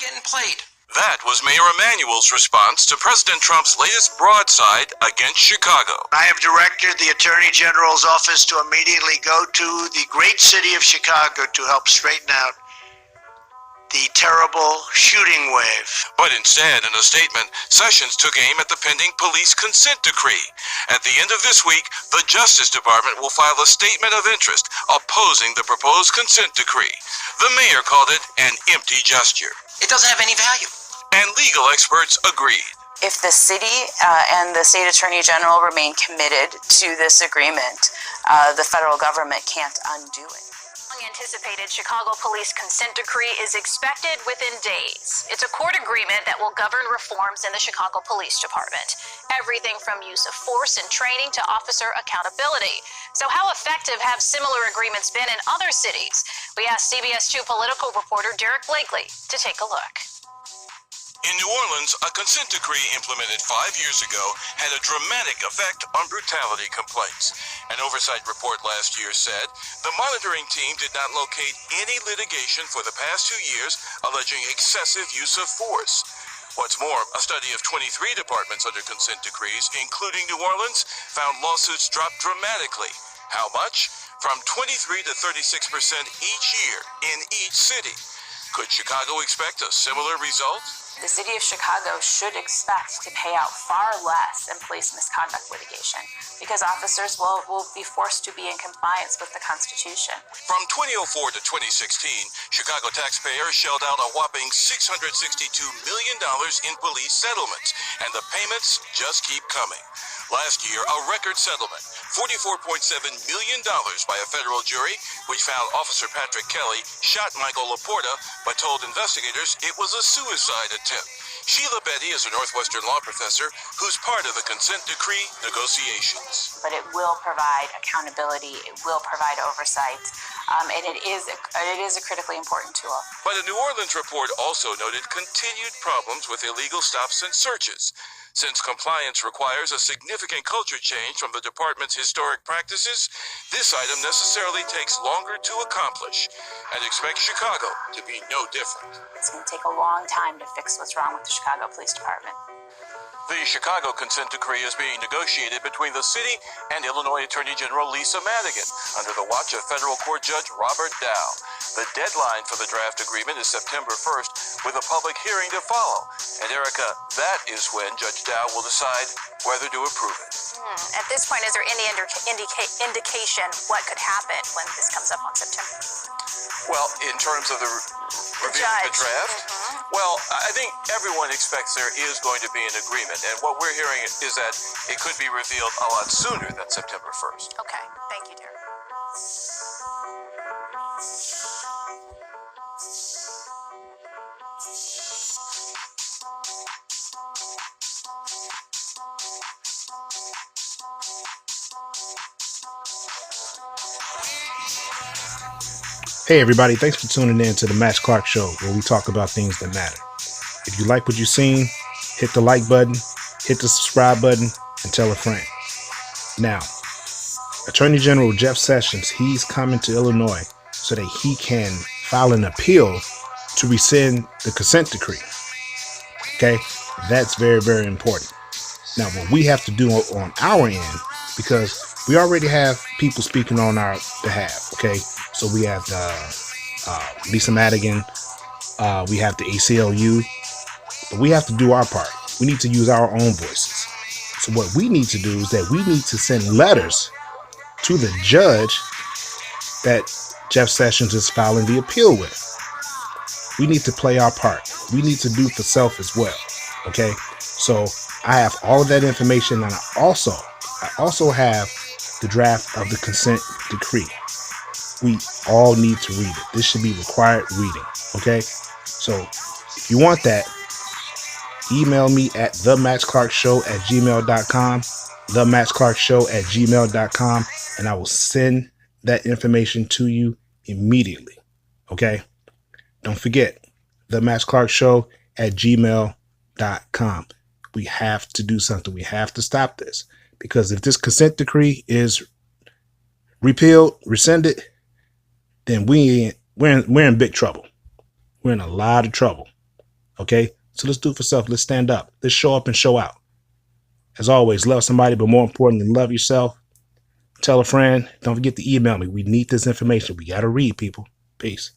getting played. That was Mayor Emanuel's response to President Trump's latest broadside against Chicago. I have directed the Attorney General's office to immediately go to the great city of Chicago to help straighten out the terrible shooting wave. But instead, in a statement, Sessions took aim at the pending police consent decree. At the end of this week, the Justice Department will file a statement of interest opposing the proposed consent decree. The mayor called it an empty gesture. It doesn't have any value. And legal experts agreed. If the city and the state attorney general remain committed to this agreement, the federal government can't undo it. Anticipated Chicago police consent decree is expected within days. It's a court agreement that will govern reforms in the Chicago Police Department. Everything from use of force and training to officer accountability. So how effective have similar agreements been in other cities? We asked CBS 2 political reporter Derek Blakely to take a look. In New Orleans, a consent decree implemented 5 years ago had a dramatic effect on brutality complaints. An oversight report last year said the monitoring team did not locate any litigation for the past 2 years alleging excessive use of force. What's more, a study of 23 departments under consent decrees, including New Orleans, found lawsuits drop dramatically. How much? From 23 to 36% each year in each city. Could Chicago expect a similar result? The city of Chicago should expect to pay out far less in police misconduct litigation because officers will be forced to be in compliance with the Constitution. From 2004 to 2016, Chicago taxpayers shelled out a whopping $662 million in police settlements, and the payments just keep coming. Last year, a record settlement, $44.7 million by a federal jury, which found Officer Patrick Kelly shot Michael Laporta, but told investigators it was a suicide attempt. Sheila Betty is a Northwestern law professor who's part of the consent decree negotiations. But it will provide accountability, it will provide oversight, and it is a critically important tool. But a New Orleans report also noted continued problems with illegal stops and searches. Since compliance requires a significant culture change from the department's historic practices, this item necessarily takes longer to accomplish, and expect Chicago to be no different. It's going to take a long time to fix what's wrong with the Chicago Police Department. The Chicago consent decree is being negotiated between the city and Illinois Attorney General Lisa Madigan under the watch of federal court judge Robert Dow. The deadline for the draft agreement is September 1st, with a public hearing to follow. And Erica, that is when Judge Dow will decide whether to approve it. At this point, is there any indication what could happen when this comes up on September? Well, in terms of the reviewing the draft, well, I think everyone expects there is going to be an agreement. And what we're hearing is that it could be revealed a lot sooner than September 1st. Okay. Thank you, Derek. Hey everybody, thanks for tuning in to the Max Clark Show, where we talk about things that matter. If you like what you've seen, hit the like button, hit the subscribe button, and tell a friend. Now, Attorney General Jeff Sessions, he's coming to Illinois so that he can file an appeal to rescind the consent decree. Okay, that's very, very important. Now, what we have to do on our end, because we already have people speaking on our behalf, okay? So we have Lisa Madigan, we have the ACLU, but we have to do our part. We need to use our own voices. So what we need to do is that we need to send letters to the judge that Jeff Sessions is filing the appeal with. We need to play our part. We need to do for self as well, okay? So I have all of that information, and I also have the draft of the consent decree. We all need to read it. This should be required reading. Okay. So if you want that, email me at themaxclarkshow@gmail.com, themaxclarkshow@gmail.com, and I will send that information to you immediately. Okay. Don't forget, themaxclarkshow@gmail.com. We have to do something. We have to stop this, because if this consent decree is repealed, rescinded, then we're in big trouble. We're in a lot of trouble. Okay? So let's do it for self. Let's stand up. Let's show up and show out. As always, love somebody, but more importantly, love yourself. Tell a friend. Don't forget to email me. We need this information. We got to read, people. Peace.